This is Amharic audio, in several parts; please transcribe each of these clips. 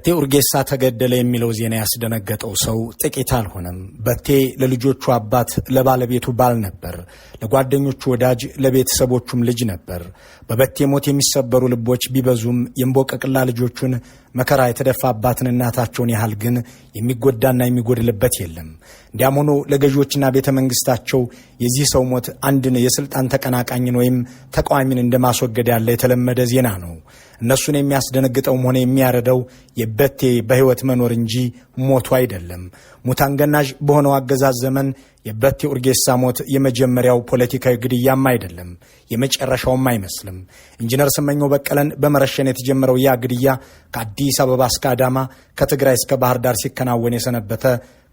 በቴ ኡርጌሳ ተገደለ የሚለው ዜና ያስደነገጠው ሰው ጥቂት አልሆነም። በቴ ለልጆቹ አባት፣ ለባለቤቱ ባል ነበር፣ ለጓደኞቹ ወዳጅ፣ ለቤተሰቦቹም ልጅ ነበር። በበቴ ሞት የሚሰበሩ ልቦች ቢበዙም የእምቦቀቅላ ልጆቹን መከራ የተደፋባትን እናታቸውን ያህል ግን የሚጎዳና የሚጎድልበት የለም። እንዲያም ሆኖ ለገዢዎችና ቤተ መንግስታቸው የዚህ ሰው ሞት አንድን የስልጣን ተቀናቃኝን ወይም ተቃዋሚን እንደማስወገድ ያለ የተለመደ ዜና ነው። እነሱን የሚያስደነግጠውም ሆነ የሚያረደው የበቴ በህይወት መኖር እንጂ ሞቱ አይደለም። ሙታን ገናዥ በሆነው አገዛዝ ዘመን የበቴ ኡርጌሳ ሞት የመጀመሪያው ፖለቲካዊ ግድያም አይደለም፣ የመጨረሻውም አይመስልም። ኢንጂነር ስመኘው በቀለን በመረሸን የተጀመረው ያ ግድያ ከአዲስ አበባ እስከ አዳማ፣ ከትግራይ እስከ ባህር ዳር ሲከናወን የሰነበተ፣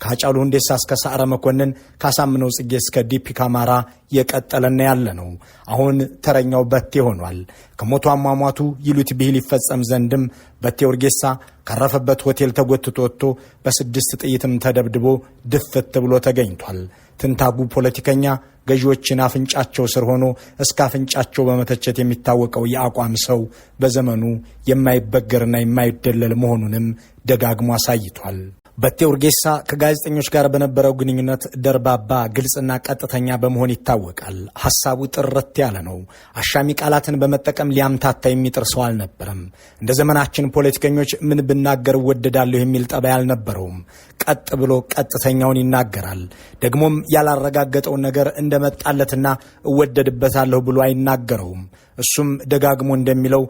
ከአጫሉ ሁንዴሳ እስከ ሰዓረ መኮንን፣ ካሳምነው ጽጌ እስከ ዲፒካ አማራ የቀጠለና ያለ ነው። አሁን ተረኛው በቴ ሆኗል። ከሞቱ አሟሟቱ ይሉት ብሂል ይፈጸም ዘንድም በቴ ኡርጌሳ ካረፈበት ሆቴል ተጎትቶ ወጥቶ በ6 ጥይትም ተደብድቦ ድፍት ብሎ ተገኝቷል። ትንታጉ ፖለቲከኛ ገዢዎችን አፍንጫቸው ስር ሆኖ እስከ አፍንጫቸው በመተቸት የሚታወቀው የአቋም ሰው በዘመኑ የማይበገርና የማይደለል መሆኑንም ደጋግሞ አሳይቷል። በቴ ኡርጌሳ ከጋዜጠኞች ጋር በነበረው ግንኙነት ደርባባ፣ ግልጽና ቀጥተኛ በመሆን ይታወቃል። ሐሳቡ ጥርት ያለ ነው። አሻሚ ቃላትን በመጠቀም ሊያምታታ የሚጥር ሰው አልነበረም። እንደ ዘመናችን ፖለቲከኞች ምን ብናገር እወደዳለሁ የሚል ጠባይ አልነበረውም። ቀጥ ብሎ ቀጥተኛውን ይናገራል። ደግሞም ያላረጋገጠውን ነገር እንደመጣለትና እወደድበታለሁ ብሎ አይናገረውም። እሱም ደጋግሞ እንደሚለው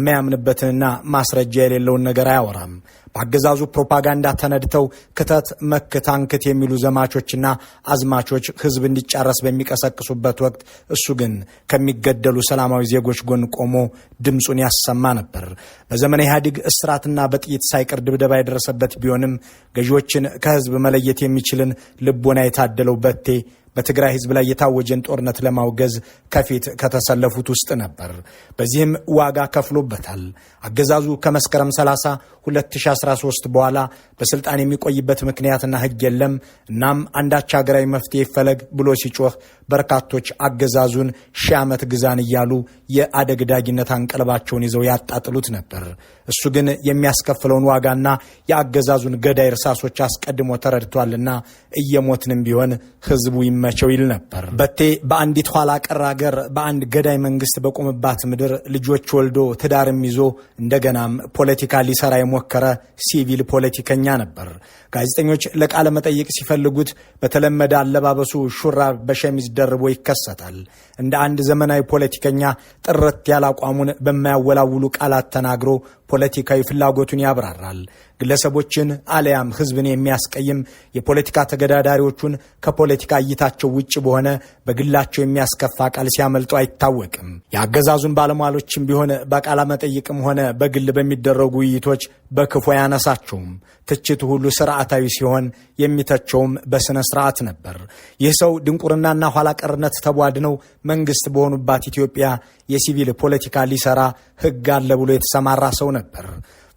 የማያምንበትንና ማስረጃ የሌለውን ነገር አያወራም። በአገዛዙ ፕሮፓጋንዳ ተነድተው ክተት መክት አንክት የሚሉ ዘማቾችና አዝማቾች ሕዝብ እንዲጫረስ በሚቀሰቅሱበት ወቅት እሱ ግን ከሚገደሉ ሰላማዊ ዜጎች ጎን ቆሞ ድምፁን ያሰማ ነበር። በዘመነ ኢህአዴግ እስራትና በጥይት ሳይቀር ድብደባ የደረሰበት ቢሆንም ገዢዎችን ከሕዝብ መለየት የሚችልን ልቦና የታደለው በቴ በትግራይ ሕዝብ ላይ የታወጀን ጦርነት ለማውገዝ ከፊት ከተሰለፉት ውስጥ ነበር። በዚህም ዋጋ ከፍሎበታል። አገዛዙ ከመስከረም 30 2013 በኋላ በስልጣን የሚቆይበት ምክንያትና ሕግ የለም፣ እናም አንዳች ሀገራዊ መፍትሄ ይፈለግ ብሎ ሲጮህ በርካቶች አገዛዙን 1000 ዓመት ግዛን እያሉ የአደግዳጊነት አንቀልባቸውን ይዘው ያጣጥሉት ነበር። እሱ ግን የሚያስከፍለውን ዋጋና የአገዛዙን ገዳይ እርሳሶች አስቀድሞ ተረድቷልና እየሞትንም ቢሆን ሕዝቡ ይመቸው ይል ነበር። በቴ በአንዲት ኋላ ቀር አገር በአንድ ገዳይ መንግስት በቆመባት ምድር ልጆች ወልዶ ትዳርም ይዞ እንደገናም ፖለቲካ ሊሰራ የሞከረ ሲቪል ፖለቲከኛ ነበር። ጋዜጠኞች ለቃለ መጠይቅ ሲፈልጉት በተለመደ አለባበሱ ሹራብ በሸሚዝ ደርቦ ይከሰታል። እንደ አንድ ዘመናዊ ፖለቲከኛ ጥርት ያለ አቋሙን በማያወላውሉ ቃላት ተናግሮ ፖለቲካዊ ፍላጎቱን ያብራራል። ግለሰቦችን አለያም ህዝብን የሚያስቀይም የፖለቲካ ተገዳዳሪዎቹን ከፖለቲካ እይታቸው ውጭ በሆነ በግላቸው የሚያስከፋ ቃል ሲያመልጡ አይታወቅም። የአገዛዙን ባለሟሎችም ቢሆን በቃለ መጠይቅም ሆነ በግል በሚደረጉ ውይይቶች በክፉ አያነሳቸውም። ትችቱ ሁሉ ስርዓታዊ ሲሆን የሚተቸውም በስነ ስርዓት ነበር። ይህ ሰው ድንቁርናና ኋላ ቀርነት ተቧድነው መንግስት በሆኑባት ኢትዮጵያ የሲቪል ፖለቲካ ሊሰራ ህግ አለ ብሎ የተሰማራ ሰው ነበር።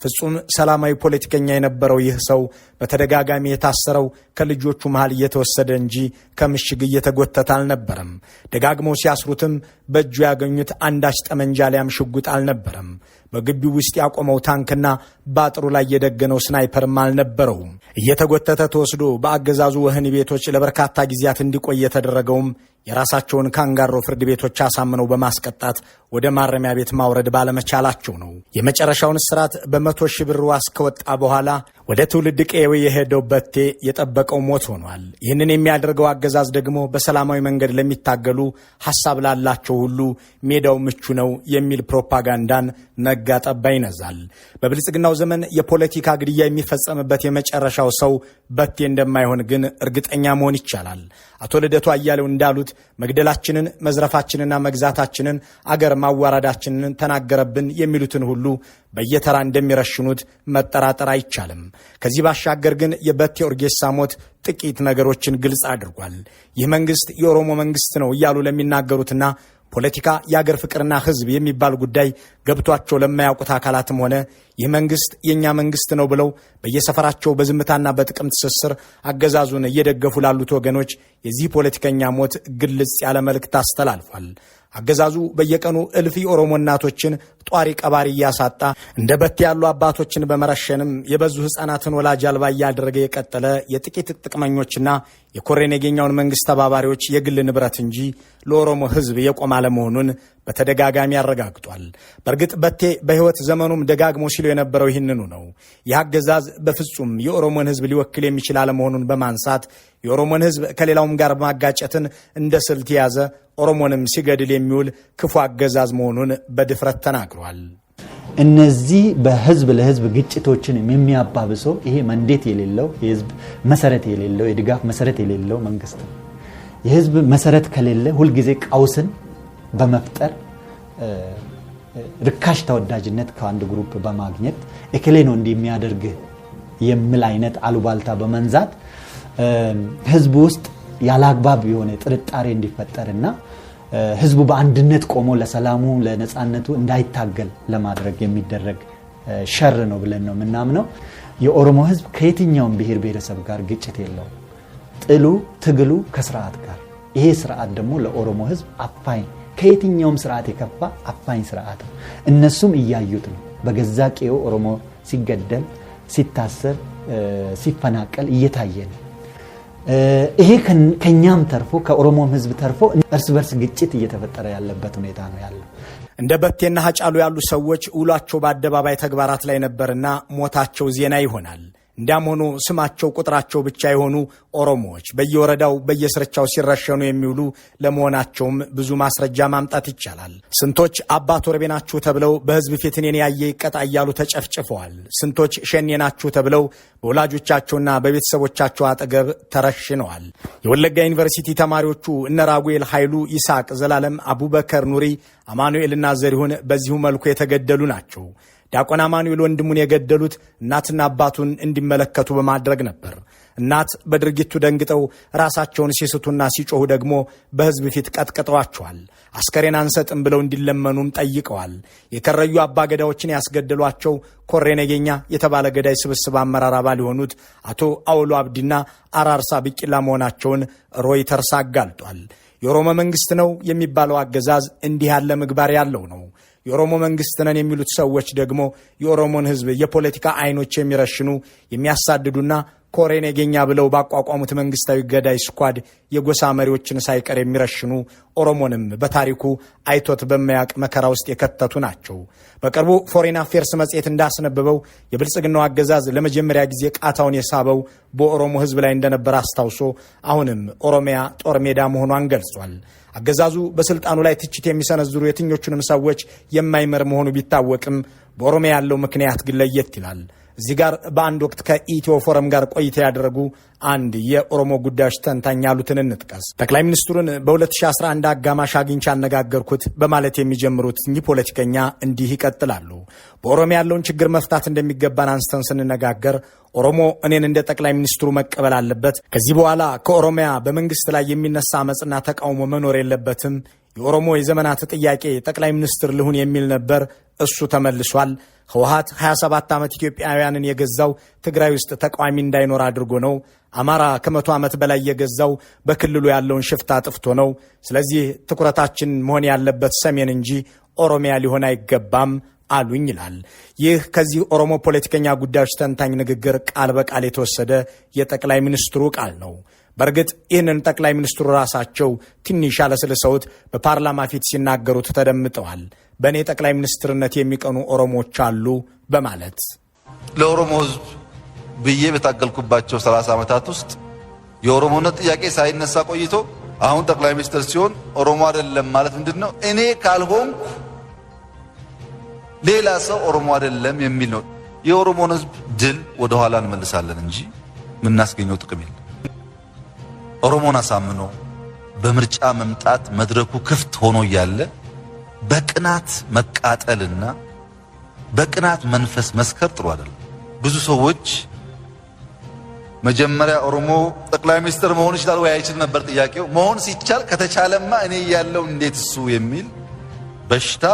ፍጹም ሰላማዊ ፖለቲከኛ የነበረው ይህ ሰው በተደጋጋሚ የታሰረው ከልጆቹ መሃል እየተወሰደ እንጂ ከምሽግ እየተጎተተ አልነበረም። ደጋግመው ሲያስሩትም በእጁ ያገኙት አንዳች ጠመንጃ ሊያም ሽጉጥ አልነበረም። በግቢው ውስጥ ያቆመው ታንክና በአጥሩ ላይ የደገነው ስናይፐርም አልነበረውም። እየተጎተተ ተወስዶ በአገዛዙ ወህኒ ቤቶች ለበርካታ ጊዜያት እንዲቆይ የተደረገውም የራሳቸውን ካንጋሮ ፍርድ ቤቶች አሳምነው በማስቀጣት ወደ ማረሚያ ቤት ማውረድ ባለመቻላቸው ነው። የመጨረሻውን እስራት በ100 ሺህ ብር ዋስ ከወጣ በኋላ ወደ ትውልድ ቀዬው የሄደው በቴ የጠበቀው ሞት ሆኗል። ይህንን የሚያደርገው አገዛዝ ደግሞ በሰላማዊ መንገድ ለሚታገሉ ሐሳብ ላላቸው ሁሉ ሜዳው ምቹ ነው የሚል ፕሮፓጋንዳን ነጋ ጠባ ይነዛል። በብልጽግናው ዘመን የፖለቲካ ግድያ የሚፈጸምበት የመጨረሻው ሰው በቴ እንደማይሆን ግን እርግጠኛ መሆን ይቻላል። አቶ ልደቱ አያሌው እንዳሉት መግደላችንን፣ መዝረፋችንና መግዛታችንን፣ አገር ማዋራዳችንን ተናገረብን የሚሉትን ሁሉ በየተራ እንደሚረሽኑት መጠራጠር አይቻልም። ከዚህ ባሻገር ግን የበቴ ኡርጌሳ ሞት ጥቂት ነገሮችን ግልጽ አድርጓል። ይህ መንግስት የኦሮሞ መንግስት ነው እያሉ ለሚናገሩትና ፖለቲካ የአገር ፍቅርና ህዝብ የሚባል ጉዳይ ገብቷቸው ለማያውቁት አካላትም ሆነ ይህ መንግስት የኛ መንግስት ነው ብለው በየሰፈራቸው በዝምታና በጥቅም ትስስር አገዛዙን እየደገፉ ላሉት ወገኖች የዚህ ፖለቲከኛ ሞት ግልጽ ያለ መልእክት አስተላልፏል። አገዛዙ በየቀኑ እልፍ የኦሮሞ እናቶችን ጧሪ ቀባሪ እያሳጣ እንደ በቴ ያሉ አባቶችን በመረሸንም የበዙ ሕፃናትን ወላጅ አልባ እያደረገ የቀጠለ የጥቂት ጥቅመኞችና የኮሬ ነገኛውን መንግስት ተባባሪዎች የግል ንብረት እንጂ ለኦሮሞ ሕዝብ የቆመ አለመሆኑን በተደጋጋሚ አረጋግጧል። በእርግጥ በቴ በሕይወት ዘመኑም ደጋግሞ ሲሉ የነበረው ይህንኑ ነው። ይህ አገዛዝ በፍጹም የኦሮሞን ሕዝብ ሊወክል የሚችል አለመሆኑን በማንሳት የኦሮሞን ሕዝብ ከሌላውም ጋር ማጋጨትን እንደ ስልት የያዘ ኦሮሞንም ሲገድል የሚውል ክፉ አገዛዝ መሆኑን በድፍረት ተናግሯል። እነዚህ በህዝብ ለህዝብ ግጭቶችን የሚያባብሰው ይሄ መንዴት የሌለው የህዝብ መሰረት የሌለው የድጋፍ መሰረት የሌለው መንግስት ነው። የህዝብ መሰረት ከሌለ ሁሉ ጊዜ ቀውስን በመፍጠር ርካሽ ተወዳጅነት ከአንድ ግሩፕ በማግኘት እከሌ ነው እንደሚያደርግ የሚል አይነት አሉባልታ በመንዛት ህዝብ ውስጥ ያላግባብ የሆነ ጥርጣሬ እንዲፈጠርና ህዝቡ በአንድነት ቆሞ ለሰላሙ ለነጻነቱ እንዳይታገል ለማድረግ የሚደረግ ሸር ነው ብለን ነው ምናምነው። የኦሮሞ ህዝብ ከየትኛውም ብሔር ብሔረሰብ ጋር ግጭት የለው። ጥሉ ትግሉ ከስርዓት ጋር። ይሄ ስርዓት ደግሞ ለኦሮሞ ህዝብ አፋኝ ከየትኛውም ስርዓት የከፋ አፋኝ ስርዓት ነው። እነሱም እያዩት ነው። በገዛ ቄው ኦሮሞ ሲገደል ሲታሰር ሲፈናቀል እየታየ ነው። ይሄ ከኛም ተርፎ ከኦሮሞም ህዝብ ተርፎ እርስ በርስ ግጭት እየተፈጠረ ያለበት ሁኔታ ነው ያለው። እንደ በቴና ሀጫሉ ያሉ ሰዎች ውሏቸው በአደባባይ ተግባራት ላይ ነበርና ሞታቸው ዜና ይሆናል። እንዲያም ሆኖ ስማቸው ቁጥራቸው ብቻ የሆኑ ኦሮሞዎች በየወረዳው በየስርቻው ሲረሸኑ የሚውሉ ለመሆናቸውም ብዙ ማስረጃ ማምጣት ይቻላል። ስንቶች አባት ወርቤ ናችሁ ተብለው በህዝብ ፊት እኔን ያየ ይቀጣ እያሉ ተጨፍጭፈዋል። ስንቶች ሸኔ ናችሁ ተብለው በወላጆቻቸውና በቤተሰቦቻቸው አጠገብ ተረሽነዋል። የወለጋ ዩኒቨርሲቲ ተማሪዎቹ እነ ራጉኤል ኃይሉ፣ ይስሐቅ ዘላለም፣ አቡበከር ኑሪ፣ አማኑኤልና ዘሪሁን በዚሁ መልኩ የተገደሉ ናቸው። ዲያቆን አማኑኤል ወንድሙን የገደሉት እናትና አባቱን እንዲመለከቱ በማድረግ ነበር። እናት በድርጊቱ ደንግጠው ራሳቸውን ሲስቱና ሲጮሁ ደግሞ በህዝብ ፊት ቀጥቅጠዋቸዋል። አስከሬን አንሰጥም ብለው እንዲለመኑም ጠይቀዋል። የከረዩ አባገዳዎችን ያስገደሏቸው ኮሬ ነገኛ የተባለ ገዳይ ስብስብ አመራር አባል የሆኑት አቶ አውሎ አብዲና አራርሳ ቢቂላ መሆናቸውን ሮይተርስ አጋልጧል። የኦሮሞ መንግስት ነው የሚባለው አገዛዝ እንዲህ ያለ ምግባር ያለው ነው። የኦሮሞ መንግስት ነን የሚሉት ሰዎች ደግሞ የኦሮሞን ህዝብ የፖለቲካ አይኖች የሚረሽኑ የሚያሳድዱና ኮሬ ነገኛ ብለው ባቋቋሙት መንግስታዊ ገዳይ ስኳድ የጎሳ መሪዎችን ሳይቀር የሚረሽኑ ኦሮሞንም በታሪኩ አይቶት በማያቅ መከራ ውስጥ የከተቱ ናቸው። በቅርቡ ፎሬን አፌርስ መጽሔት እንዳስነበበው የብልጽግናው አገዛዝ ለመጀመሪያ ጊዜ ቃታውን የሳበው በኦሮሞ ህዝብ ላይ እንደነበር አስታውሶ አሁንም ኦሮሚያ ጦር ሜዳ መሆኗን ገልጿል። አገዛዙ በስልጣኑ ላይ ትችት የሚሰነዝሩ የትኞቹንም ሰዎች የማይመር መሆኑ ቢታወቅም በኦሮሚያ ያለው ምክንያት ግን ለየት ይላል። እዚህ ጋር በአንድ ወቅት ከኢትዮ ፎረም ጋር ቆይታ ያደረጉ አንድ የኦሮሞ ጉዳዮች ተንታኝ ያሉትን እንጥቀስ። ጠቅላይ ሚኒስትሩን በ2011 አጋማሽ አግኝቼ አነጋገርኩት በማለት የሚጀምሩት እኚህ ፖለቲከኛ እንዲህ ይቀጥላሉ። በኦሮሚያ ያለውን ችግር መፍታት እንደሚገባን አንስተን ስንነጋገር ኦሮሞ እኔን እንደ ጠቅላይ ሚኒስትሩ መቀበል አለበት። ከዚህ በኋላ ከኦሮሚያ በመንግስት ላይ የሚነሳ አመፅና ተቃውሞ መኖር የለበትም። የኦሮሞ የዘመናት ጥያቄ ጠቅላይ ሚኒስትር ልሁን የሚል ነበር። እሱ ተመልሷል። ህወሓት 27 ዓመት ኢትዮጵያውያንን የገዛው ትግራይ ውስጥ ተቃዋሚ እንዳይኖር አድርጎ ነው። አማራ ከ100 ዓመት በላይ የገዛው በክልሉ ያለውን ሽፍታ አጥፍቶ ነው። ስለዚህ ትኩረታችን መሆን ያለበት ሰሜን እንጂ ኦሮሚያ ሊሆን አይገባም አሉኝ ይላል። ይህ ከዚህ ኦሮሞ ፖለቲከኛ ጉዳዮች ተንታኝ ንግግር ቃል በቃል የተወሰደ የጠቅላይ ሚኒስትሩ ቃል ነው። በእርግጥ ይህንን ጠቅላይ ሚኒስትሩ ራሳቸው ትንሽ አለስልሰውት በፓርላማ ፊት ሲናገሩት ተደምጠዋል። በእኔ ጠቅላይ ሚኒስትርነት የሚቀኑ ኦሮሞዎች አሉ በማለት ለኦሮሞ ህዝብ ብዬ በታገልኩባቸው 30 ዓመታት ውስጥ የኦሮሞነት ጥያቄ ሳይነሳ ቆይቶ አሁን ጠቅላይ ሚኒስትር ሲሆን ኦሮሞ አይደለም ማለት ምንድነው? እኔ ካልሆንኩ ሌላ ሰው ኦሮሞ አይደለም የሚል ነው። የኦሮሞን ህዝብ ድል ወደ ኋላ እንመልሳለን እንጂ ምናስገኘው ጥቅም የለም። ኦሮሞን አሳምኖ በምርጫ መምጣት መድረኩ ክፍት ሆኖ ያለ በቅናት መቃጠልና በቅናት መንፈስ መስከር ጥሩ አይደለም። ብዙ ሰዎች መጀመሪያ ኦሮሞ ጠቅላይ ሚኒስትር መሆን ይችላል ወይ አይችል ነበር ጥያቄው። መሆን ሲቻል ከተቻለማ እኔ ያለው እንዴት እሱ የሚል በሽታ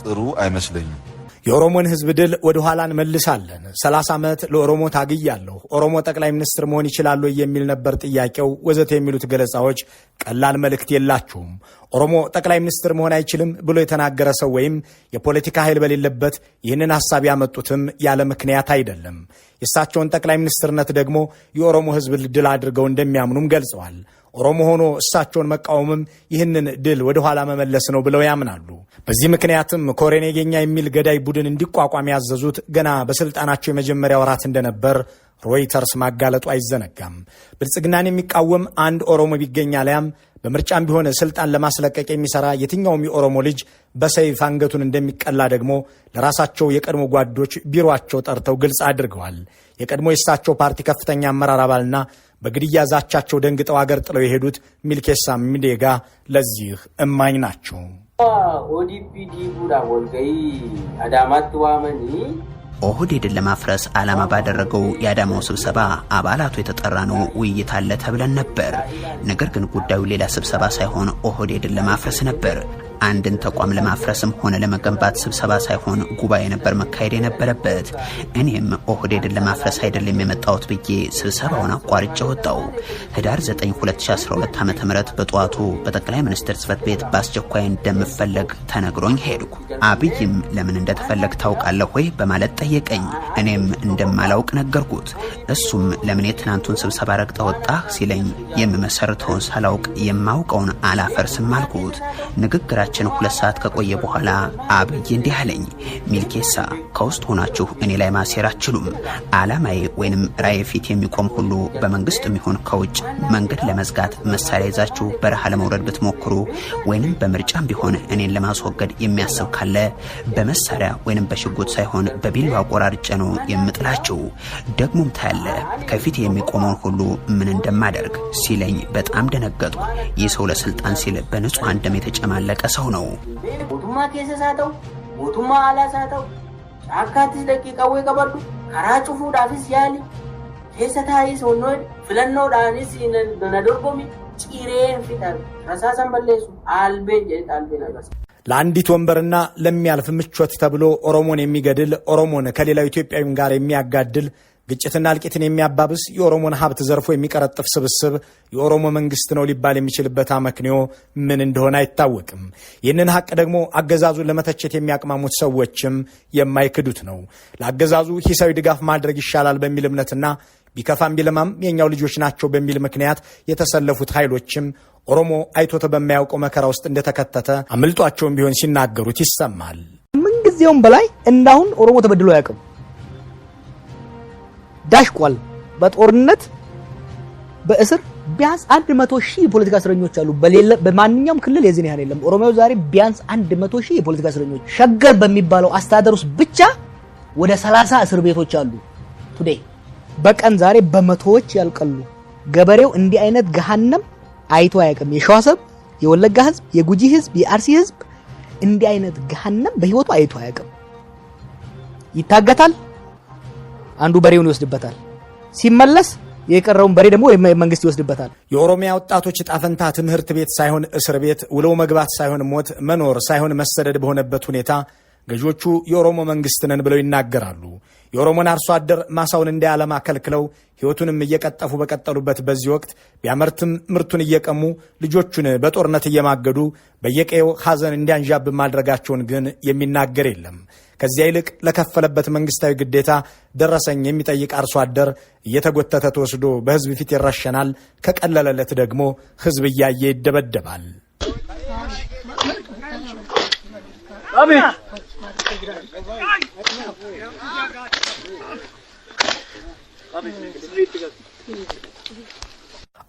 ጥሩ አይመስለኝም። የኦሮሞን ህዝብ ድል ወደ ኋላ እንመልሳለን። 30 ዓመት ለኦሮሞ ታግያለሁ፣ ኦሮሞ ጠቅላይ ሚኒስትር መሆን ይችላል የሚል ነበር ጥያቄው ወዘተ የሚሉት ገለጻዎች ቀላል መልእክት የላቸውም። ኦሮሞ ጠቅላይ ሚኒስትር መሆን አይችልም ብሎ የተናገረ ሰው ወይም የፖለቲካ ኃይል በሌለበት ይህንን ሐሳብ ያመጡትም ያለ ምክንያት አይደለም። የእሳቸውን ጠቅላይ ሚኒስትርነት ደግሞ የኦሮሞ ህዝብ ድል አድርገው እንደሚያምኑም ገልጸዋል። ኦሮሞ ሆኖ እሳቸውን መቃወምም ይህንን ድል ወደ ኋላ መመለስ ነው ብለው ያምናሉ። በዚህ ምክንያትም ኮሬኔ ጌኛ የሚል ገዳይ ቡድን እንዲቋቋም ያዘዙት ገና በስልጣናቸው የመጀመሪያ ወራት እንደነበር ሮይተርስ ማጋለጡ አይዘነጋም። ብልጽግናን የሚቃወም አንድ ኦሮሞ ቢገኝ አሊያም በምርጫም ቢሆን ስልጣን ለማስለቀቅ የሚሰራ የትኛውም የኦሮሞ ልጅ በሰይፍ አንገቱን እንደሚቀላ ደግሞ ለራሳቸው የቀድሞ ጓዶች ቢሮአቸው ጠርተው ግልጽ አድርገዋል። የቀድሞ የእሳቸው ፓርቲ ከፍተኛ አመራር አባልና በግድያ ዛቻቸው ደንግጠው አገር ጥለው የሄዱት ሚልኬሳ ሚዴጋ ለዚህ እማኝ ናቸው። ኦዲፒዲ ቡዳ ወልገይ አዳማት ዋመኒ ኦህዴድን ለማፍረስ ዓላማ ባደረገው የአዳማው ስብሰባ አባላቱ የተጠራ ነው ውይይት አለ ተብለን ነበር። ነገር ግን ጉዳዩ ሌላ ስብሰባ ሳይሆን ኦህዴድን ለማፍረስ ነበር። አንድን ተቋም ለማፍረስም ሆነ ለመገንባት ስብሰባ ሳይሆን ጉባኤ ነበር መካሄድ የነበረበት። እኔም ኦህዴድን ለማፍረስ አይደለም የመጣሁት ብዬ ስብሰባውን አቋርጬ ወጣው። ህዳር 9 2012 ዓ.ም በጠዋቱ በጠቅላይ ሚኒስትር ጽሕፈት ቤት በአስቸኳይ እንደምፈለግ ተነግሮኝ ሄድኩ። አብይም ለምን እንደተፈለግ ታውቃለህ ወይ በማለት ጠየቀኝ። እኔም እንደማላውቅ ነገርኩት። እሱም ለምን የትናንቱን ስብሰባ ረግጠ ወጣ ሲለኝ የምመሰርተውን ሳላውቅ የማውቀውን አላፈርስም አልኩት። ንግግራችን 2 ሰዓት ከቆየ በኋላ አብይ እንዲህ አለኝ። ሚልኬሳ ከውስጥ ሆናችሁ እኔ ላይ ማሴር አትችሉም። ዓላማዬ ወይንም ራዕይ ፊት የሚቆም ሁሉ በመንግስቱም ይሁን ከውጭ መንገድ ለመዝጋት መሳሪያ ይዛችሁ በረሃ ለመውረድ ብትሞክሩ ወይንም በምርጫም ቢሆን እኔን ለማስወገድ የሚያስብ ካለ በመሳሪያ ወይንም በሽጉጥ ሳይሆን በቢላዋ ቆራርጬ ነው የምጥላችሁ። ደግሞም ታያለ ከፊት የሚቆመውን ሁሉ ምን እንደማደርግ ሲለኝ በጣም ደነገጥኩ። ይህ ሰው ለስልጣን ሲል በንጹሃን ደም የተጨማለቀ ሰው ነው። ሞቱማ ከሰሳተው ሞቱማ አላሳተው ጫካትስ ደቂቃ ወይ ቀበዱ ካራጩፉ ዳፊስ ያሊ ከሰታይ ሰውኖድ ፍለነው ዳኒስ ነደርጎሚ ጭሬን ፊታል ረሳሰን በለሱ አልቤ ጀጣልቤ ነገር ለአንዲት ወንበርና ለሚያልፍ ምቾት ተብሎ ኦሮሞን የሚገድል ኦሮሞን ከሌላው ኢትዮጵያዊ ጋር የሚያጋድል ግጭትና እልቂትን የሚያባብስ የኦሮሞን ሀብት ዘርፎ የሚቀረጥፍ ስብስብ የኦሮሞ መንግስት ነው ሊባል የሚችልበት አመክንዮ ምን እንደሆነ አይታወቅም። ይህንን ሀቅ ደግሞ አገዛዙን ለመተቸት የሚያቅማሙት ሰዎችም የማይክዱት ነው። ለአገዛዙ ሂሳዊ ድጋፍ ማድረግ ይሻላል በሚል እምነትና ቢከፋም ቢለማም የኛው ልጆች ናቸው በሚል ምክንያት የተሰለፉት ኃይሎችም ኦሮሞ አይቶት በማያውቀው መከራ ውስጥ እንደተከተተ አምልጧቸውም ቢሆን ሲናገሩት ይሰማል። ምንጊዜውም በላይ እንዳሁን ኦሮሞ ተበድሎ ያውቅም። ዳሽቋል። በጦርነት በእስር ቢያንስ 100,000 የፖለቲካ እስረኞች አሉ። በማንኛውም ክልል የዚህ ያህል የለም። ኦሮሚያው ዛሬ ቢያንስ 100,000 የፖለቲካ እስረኞች ሸገር በሚባለው አስተዳደር ውስጥ ብቻ ወደ 30 እስር ቤቶች አሉ። ቱዴይ በቀን ዛሬ በመቶዎች ያልቀሉ። ገበሬው እንዲህ አይነት ገሃነም አይቶ አያውቅም። የሸዋ ህዝብ፣ የወለጋ ህዝብ፣ የጉጂ ህዝብ፣ የአርሲ ህዝብ እንዲህ አይነት ገሃነም በህይወቱ አይቶ አያውቅም። ይታገታል፣ አንዱ በሬውን ይወስድበታል። ሲመለስ የቀረውን በሬ ደግሞ መንግስት ይወስድበታል። የኦሮሚያ ወጣቶች ጣፈንታ ትምህርት ቤት ሳይሆን እስር ቤት፣ ውለው መግባት ሳይሆን ሞት፣ መኖር ሳይሆን መሰደድ በሆነበት ሁኔታ ገዢዎቹ የኦሮሞ መንግስት ነን ብለው ይናገራሉ። የኦሮሞን አርሶ አደር ማሳውን እንዳያለማ ከልክለው ህይወቱንም እየቀጠፉ በቀጠሉበት በዚህ ወቅት ቢያመርትም ምርቱን እየቀሙ ልጆቹን በጦርነት እየማገዱ በየቀየው ሐዘን እንዲያንዣብ ማድረጋቸውን ግን የሚናገር የለም። ከዚያ ይልቅ ለከፈለበት መንግስታዊ ግዴታ ደረሰኝ የሚጠይቅ አርሶ አደር እየተጎተተ ተወስዶ በህዝብ ፊት ይረሸናል። ከቀለለለት ደግሞ ህዝብ እያየ ይደበደባል።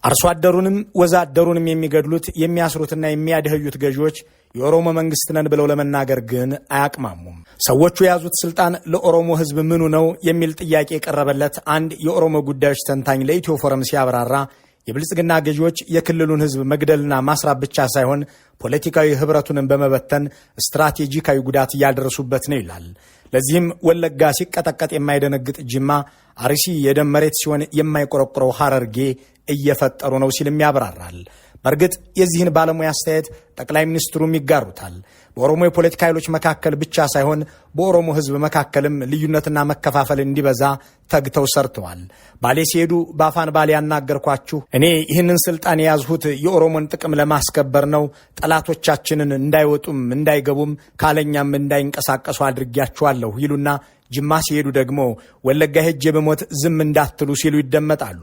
አርሶ አደሩንም ወዛደሩንም የሚገድሉት የሚያስሩትና የሚያደህዩት ገዢዎች የኦሮሞ መንግስት ነን ብለው ለመናገር ግን አያቅማሙም። ሰዎቹ የያዙት ስልጣን ለኦሮሞ ህዝብ ምኑ ነው የሚል ጥያቄ የቀረበለት አንድ የኦሮሞ ጉዳዮች ተንታኝ ለኢትዮ ፎረም ሲያብራራ የብልጽግና ገዢዎች የክልሉን ህዝብ መግደልና ማስራብ ብቻ ሳይሆን ፖለቲካዊ ህብረቱንም በመበተን ስትራቴጂካዊ ጉዳት እያደረሱበት ነው ይላል። ለዚህም ወለጋ ሲቀጠቀጥ የማይደነግጥ ጅማ፣ አርሲ የደም መሬት ሲሆን የማይቆረቆረው ሐረርጌ እየፈጠሩ ነው ሲልም ያብራራል። በእርግጥ የዚህን ባለሙያ አስተያየት ጠቅላይ ሚኒስትሩም ይጋሩታል። በኦሮሞ የፖለቲካ ኃይሎች መካከል ብቻ ሳይሆን በኦሮሞ ሕዝብ መካከልም ልዩነትና መከፋፈል እንዲበዛ ተግተው ሰርተዋል። ባሌ ሲሄዱ በአፋን ባሌ ያናገርኳችሁ እኔ ይህንን ስልጣን የያዝሁት የኦሮሞን ጥቅም ለማስከበር ነው፣ ጠላቶቻችንን እንዳይወጡም እንዳይገቡም ካለኛም እንዳይንቀሳቀሱ አድርጊያቸዋለሁ ይሉና ጅማ ሲሄዱ ደግሞ ወለጋ ሄጄ በሞት ዝም እንዳትሉ ሲሉ ይደመጣሉ።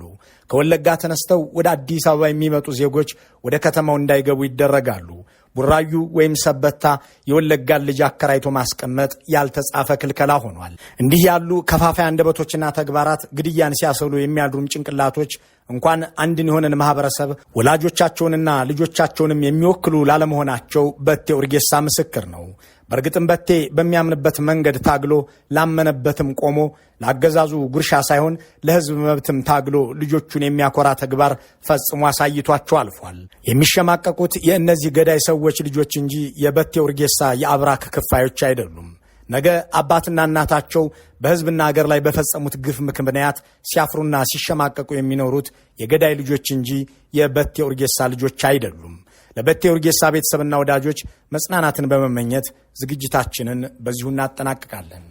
ከወለጋ ተነስተው ወደ አዲስ አበባ የሚመጡ ዜጎች ወደ ከተማው እንዳይገቡ ይደረጋሉ። ቡራዩ ወይም ሰበታ የወለጋን ልጅ አከራይቶ ማስቀመጥ ያልተጻፈ ክልከላ ሆኗል። እንዲህ ያሉ ከፋፋይ አንደበቶችና ተግባራት ግድያን ሲያሰሉ የሚያድሩም ጭንቅላቶች እንኳን አንድን የሆነን ማህበረሰብ ወላጆቻቸውንና ልጆቻቸውንም የሚወክሉ ላለመሆናቸው በቴ ኡርጌሳ ምስክር ነው። በእርግጥም በቴ በሚያምንበት መንገድ ታግሎ ላመነበትም ቆሞ ለአገዛዙ ጉርሻ ሳይሆን ለሕዝብ መብትም ታግሎ ልጆቹን የሚያኮራ ተግባር ፈጽሞ አሳይቷቸው አልፏል። የሚሸማቀቁት የእነዚህ ገዳይ ሰዎች ልጆች እንጂ የበቴ ኡርጌሳ የአብራክ ክፋዮች አይደሉም። ነገ አባትና እናታቸው በሕዝብና አገር ላይ በፈጸሙት ግፍ ምክንያት ሲያፍሩና ሲሸማቀቁ የሚኖሩት የገዳይ ልጆች እንጂ የበቴ ኡርጌሳ ልጆች አይደሉም። ለበቴ ኡርጌሳ ቤተሰብና ወዳጆች መጽናናትን በመመኘት ዝግጅታችንን በዚሁ እናጠናቅቃለን።